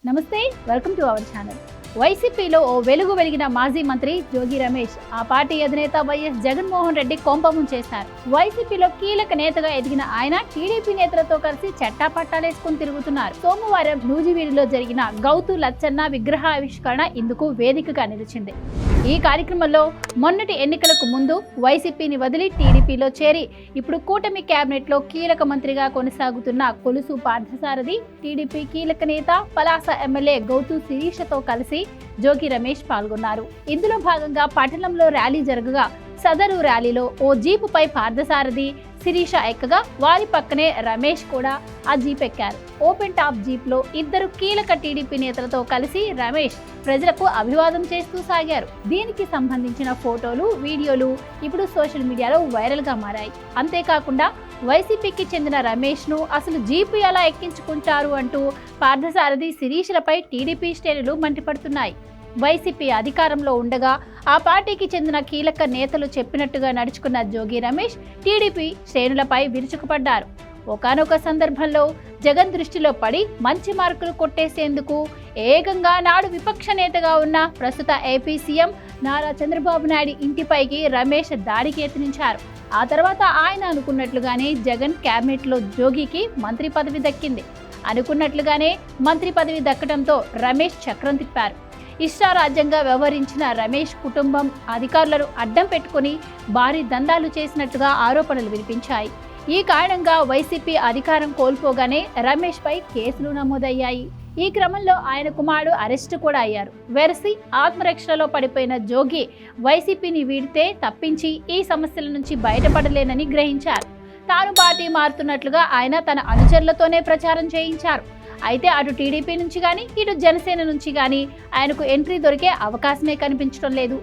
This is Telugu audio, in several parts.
నమస్తే, వెల్కమ్ టు అవర్ ఛానల్. వైసీపీలో ఓ వెలుగు వెలిగిన మాజీ మంత్రి జోగి రమేష్ ఆ పార్టీ అధినేత వైఎస్ జగన్మోహన్ రెడ్డి కొంపము చేశారు. వైసీపీలో కీలక నేతగా ఎదిగిన ఆయన టీడీపీ నేతలతో కలిసి చట్టాపట్టాలేసుకుని తిరుగుతున్నారు. సోమవారం నూజివీడులో జరిగిన గౌతు లచ్చన్న విగ్రహావిష్కరణ ఇందుకు వేదికగా నిలిచింది. ఈ కార్యక్రమంలో మొన్నటి ఎన్నికలకు ముందు వైసీపీని వదిలి టీడీపీలో చేరి ఇప్పుడు కూటమి కేబినెట్ లో కీలక మంత్రిగా కొనసాగుతున్న కొలుసు పార్థసారథి, టీడీపీ కీలక నేత పలాస ఎమ్మెల్యే గౌతు శిరీషతో కలిసి జోగి రమేష్ పాల్గొన్నారు. ఇందులో భాగంగా పట్టణంలో ర్యాలీ జరగగా సదరు ర్యాలీలో ఓ జీపుపై పార్థసారథి, శిరీష ఎక్కగా వారి పక్కనే రమేష్ కూడా ఆ జీప్ ఎక్కారు. ఓపెన్ టాప్ జీప్ లో ఇద్దరు కీలక టీడీపీ నేతలతో కలిసి రమేష్ ప్రజలకు అభివాదం చేస్తూ సాగారు. దీనికి సంబంధించిన ఫోటోలు, వీడియోలు ఇప్పుడు సోషల్ మీడియాలో వైరల్ గా మారాయి. అంతేకాకుండా వైసీపీకి చెందిన రమేష్ ను అసలు జీపు ఎలా ఎక్కించుకుంటారు అంటూ పార్థసారథి, శిరీషలపై టీడీపీ శ్రేణులు మండిపడుతున్నాయి. వైసీపీ అధికారంలో ఉండగా ఆ పార్టీకి చెందిన కీలక నేతలు చెప్పినట్టుగా నడుచుకున్న జోగి రమేష్ టీడీపీ శ్రేణులపై విరుచుకుపడ్డారు. ఒకానొక సందర్భంలో జగన్ దృష్టిలో పడి మంచి మార్కులు కొట్టేసేందుకు ఏకంగా నాడు విపక్ష నేతగా ఉన్న ప్రస్తుత ఏపీ సీఎం నారా చంద్రబాబు నాయుడు ఇంటిపైకి రమేష్ దాడికి యత్నించారు. ఆ తర్వాత ఆయన అనుకున్నట్లుగానే జగన్ క్యాబినెట్లో జోగికి మంత్రి పదవి దక్కింది. అనుకున్నట్లుగానే మంత్రి పదవి దక్కడంతో రమేష్ చక్రం తిప్పారు. ఇష్టారాజ్యంగా వ్యవహరించిన రమేష్ కుటుంబం అధికారులను అడ్డం పెట్టుకుని భారీ దందాలు చేసినట్టుగా ఆరోపణలు వినిపించాయి. ఈ కారణంగా వైసీపీ అధికారం కోల్పోగానే రమేష్ పై కేసులు నమోదయ్యాయి. ఈ క్రమంలో ఆయన కుమారుడు అరెస్టు కూడా అయ్యారు. వెరసి ఆత్మరక్షణలో పడిపోయిన జోగి వైసీపీని వీడితే తప్పించి ఈ సమస్యల నుంచి బయటపడలేనని గ్రహించారు. తాను పార్టీ మారుతున్నట్లుగా ఆయన తన అనుచరులతోనే ప్రచారం చేయించారు. అయితే అటు టీడీపీ నుంచి కానీ ఇటు జనసేన నుంచి కానీ ఆయనకు ఎంట్రీ దొరికే అవకాశమే కనిపించడం లేదు.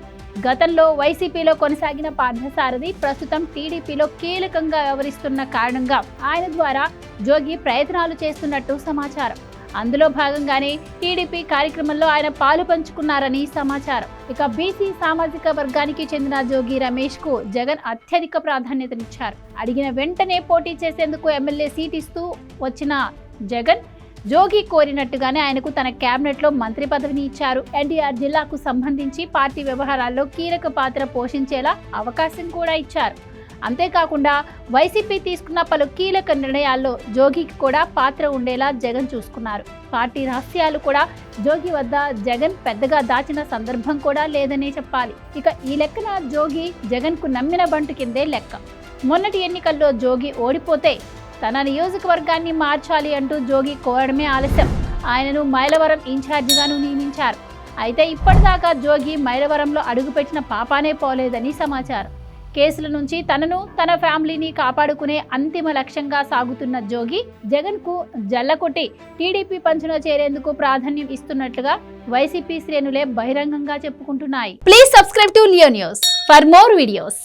గతంలో వైసీపీలో కొనసాగిన పార్థసారథి ప్రస్తుతం టీడీపీలో కీలకంగా వ్యవహరిస్తున్న కారణంగా ఆయన ద్వారా జోగి ప్రయత్నాలు చేస్తున్నట్టు సమాచారం. అందులో భాగంగానే టీడీపీ కార్యక్రమంలో ఆయన పాలు పంచుకున్నారని సమాచారం. ఇక బీసీ సామాజిక వర్గానికి చెందిన జోగి రమేష్ కు జగన్ అత్యధిక ప్రాధాన్యతనిచ్చారు. అడిగిన వెంటనే పోటీ చేసేందుకు ఎమ్మెల్యే సీట్ ఇస్తూ వచ్చిన జగన్ జోగి కోరినట్టుగానే ఆయనకు తన కేబినెట్ లో మంత్రి పదవిని ఇచ్చారు. ఎన్టీఆర్ జిల్లాకు సంబంధించి పార్టీ వ్యవహారాల్లో కీలక పాత్ర పోషించేలా అవకాశం కూడా ఇచ్చారు. అంతేకాకుండా వైసీపీ తీసుకున్న పలు కీలక నిర్ణయాల్లో జోగికి కూడా పాత్ర ఉండేలా జగన్ చూసుకున్నారు. పార్టీ రహస్యాలు కూడా జోగి వద్ద జగన్ పెద్దగా దాచిన సందర్భం కూడా లేదనే చెప్పాలి. ఇక ఈ లెక్కన జోగి జగన్ కు నమ్మిన బంటు కిందే లెక్క. మొన్నటి ఎన్నికల్లో జోగి ఓడిపోతే తన నియోజకవర్గాన్ని మార్చాలి అంటూ జోగి కోరడమే ఆలస్యం. ఆయనను మైలవరం ఇన్ఛార్జిగాను నియమించారు. అయితే ఇప్పటిదాకా జోగి మైలవరంలో అడుగుపెట్టిన పాపానే పోలేదని సమాచారం. కేసుల నుంచి తనను, తన ఫ్యామిలీని కాపాడుకునే అంతిమ లక్ష్యంగా సాగుతున్న జోగి జగన్ కు జల్లకొట్టి టీడీపీ పంచులో చేరేందుకు ప్రాధాన్యం ఇస్తున్నట్లుగా వైసీపీ శ్రేణులే బహిరంగంగా చెప్పుకుంటున్నాయి. Please subscribe to Leo News for more videos.